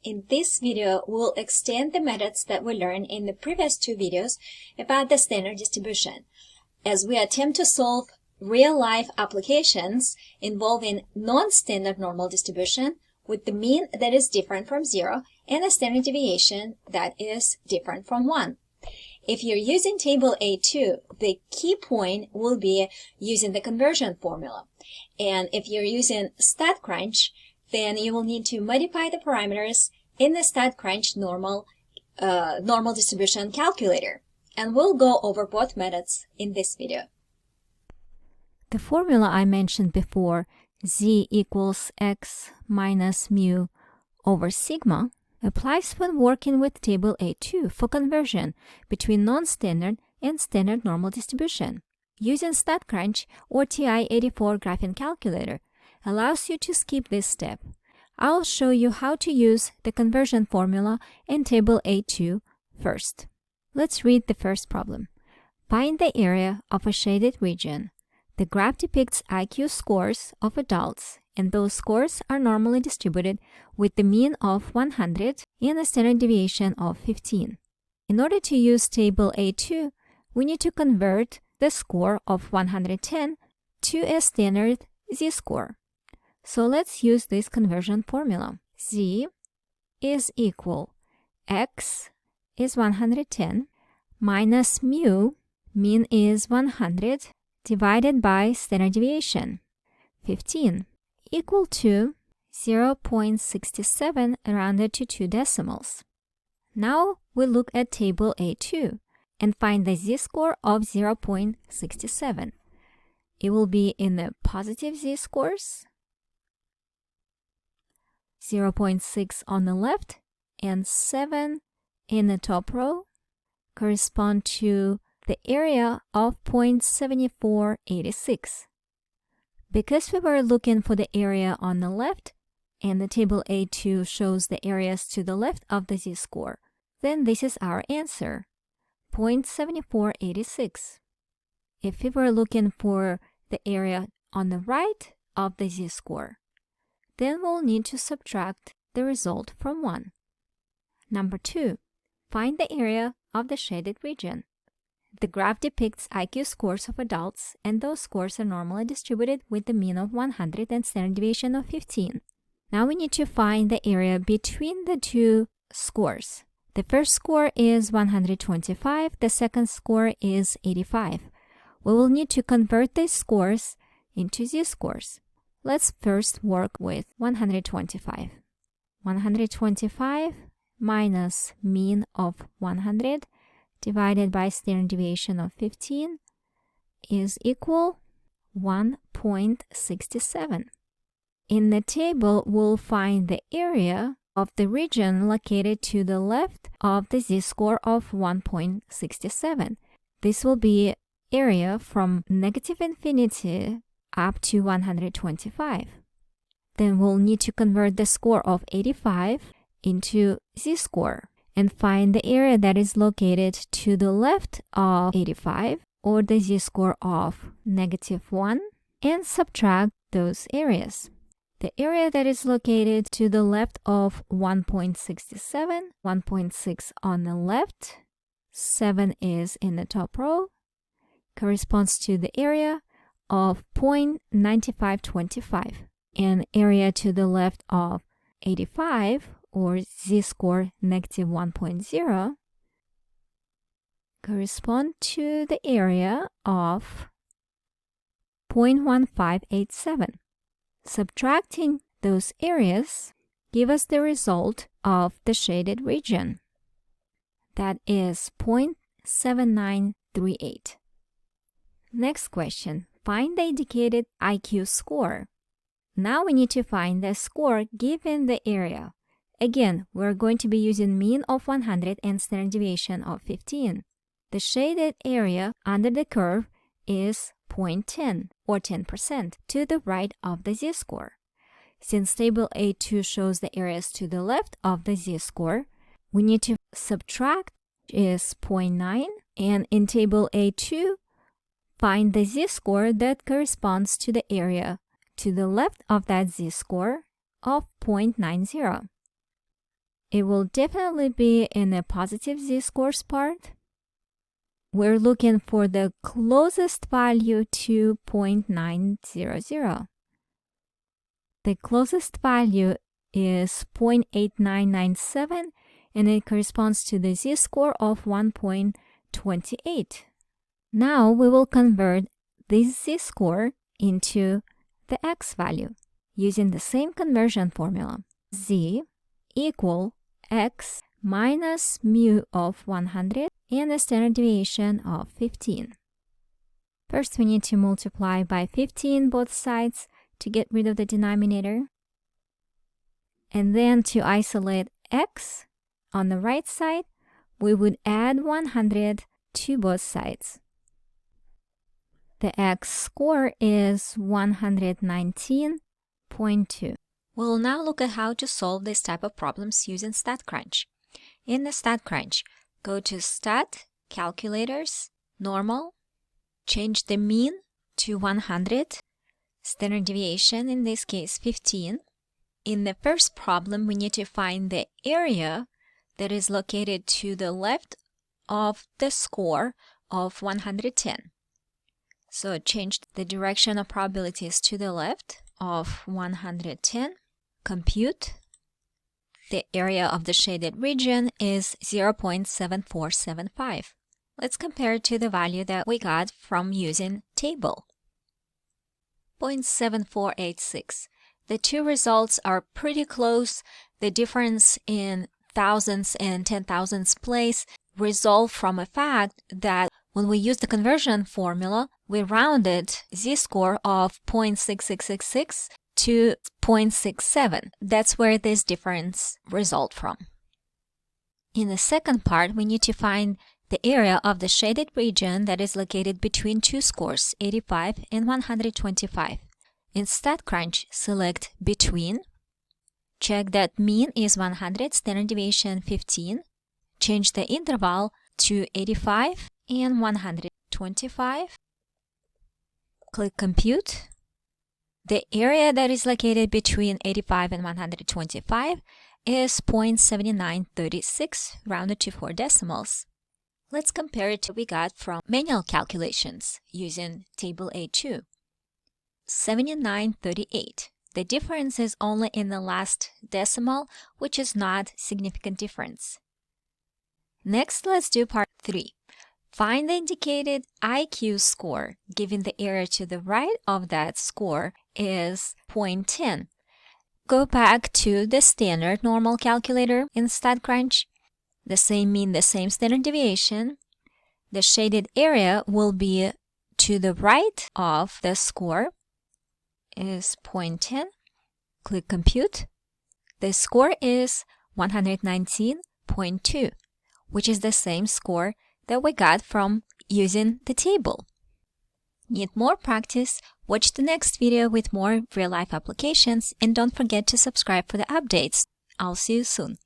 In this video, we'll extend the methods that we learned in the previous two videos about the standard distribution, as we attempt to solve real-life applications involving non-standard normal distribution with the mean that is different from 0 and a standard deviation that is different from 1. If you're using table A2, the key point will be using the conversion formula. And if you're using StatCrunch, then you will need to modify the parameters in the StatCrunch normal distribution calculator. And we'll go over both methods in this video. The formula I mentioned before, z equals x minus mu over sigma, applies when working with table A2 for conversion between non-standard and standard normal distribution. Using StatCrunch or TI-84 graphing calculator allows you to skip this step. I'll show you how to use the conversion formula in table A2 first. Let's read the first problem. Find the area of a shaded region. The graph depicts IQ scores of adults, and those scores are normally distributed with the mean of 100 and a standard deviation of 15. In order to use table A2, we need to convert the score of 110 to a standard z-score. So let's use this conversion formula. Z is equal x is 110 minus mu, mean is 100, divided by standard deviation, 15, equal to 0.67 rounded to 2 decimals. Now we look at table A2 and find the z-score of 0.67. It will be in the positive z-scores, 0.6 on the left and 7 in the top row correspond to the area of 0.7486. Because we were looking for the area on the left and the table A2 shows the areas to the left of the z-score, then this is our answer, 0.7486. If we were looking for the area on the right of the z-score, then we'll need to subtract the result from 1. Number 2, find the area of the shaded region. The graph depicts IQ scores of adults, and those scores are normally distributed with the mean of 100 and standard deviation of 15. Now we need to find the area between the two scores. The first score is 125, the second score is 85. We will need to convert these scores into z-scores. Let's first work with 125. 125 minus mean of 100 divided by standard deviation of 15 is equal 1.67. In the table, we'll find the area of the region located to the left of the z-score of 1.67. This will be area from negative infinity up to 125. Then we'll need to convert the score of 85 into z-score and find the area that is located to the left of 85 or the z-score of -1 and subtract those areas. The area that is located to the left of 1.67, 1.6 on the left, 7 is in the top row, corresponds to the area of 0.9525, and area to the left of 85 or z-score -1.0 correspond to the area of 0.1587. Subtracting those areas give us the result of the shaded region. That is 0.7938. Next question. Find the indicated IQ score. Now we need to find the score given the area. Again, we're going to be using mean of 100 and standard deviation of 15. The shaded area under the curve is 0.10 or 10% to the right of the z-score. Since table A2 shows the areas to the left of the z-score, we need to subtract is 0.9, and in table A2, find the z-score that corresponds to the area to the left of that z-score of 0.90. it will definitely be in the positive z-scores part. We're looking for the closest value to 0.900. The closest value is 0.8997, and it corresponds to the z-score of 1.28. Now we will convert this z-score into the x value using the same conversion formula. Z equal x minus mu of 100 and the standard deviation of 15. First, we need to multiply by 15 both sides to get rid of the denominator. And then to isolate x on the right side, we would add 100 to both sides. The x score is 119.2. We'll now look at how to solve this type of problems using StatCrunch. In the StatCrunch, go to Stat, Calculators, Normal, change the mean to 100, standard deviation, in this case 15. In the first problem, we need to find the area that is located to the left of the score of 110. So change the direction of probabilities to the left of 110. Compute. The area of the shaded region is 0.7475. Let's compare it to the value that we got from using table. 0.7486. The two results are pretty close. The difference in thousands and 10,000ths place result from a fact that when we use the conversion formula, we rounded z-score of 0.6666 to 0.67. That's where this difference results from. In the second part, we need to find the area of the shaded region that is located between two scores, 85 and 125. In StatCrunch, select Between. Check that mean is 100, standard deviation 15. Change the interval to 85 and 125. Click Compute. The area that is located between 85 and 125 is 0.7936, rounded to 4 decimals. Let's compare it to what we got from manual calculations using Table A2. 7938. The difference is only in the last decimal, which is not significant difference. Next, let's do part 3. Find the indicated IQ score, given the area to the right of that score is 0.10. Go back to the standard normal calculator in StatCrunch. The same mean, the same standard deviation. The shaded area will be to the right of the score is 0.10. Click Compute. The score is 119.2, which is the same score that we got from using the table. Need more practice? Watch the next video with more real-life applications, and don't forget to subscribe for the updates. I'll see you soon.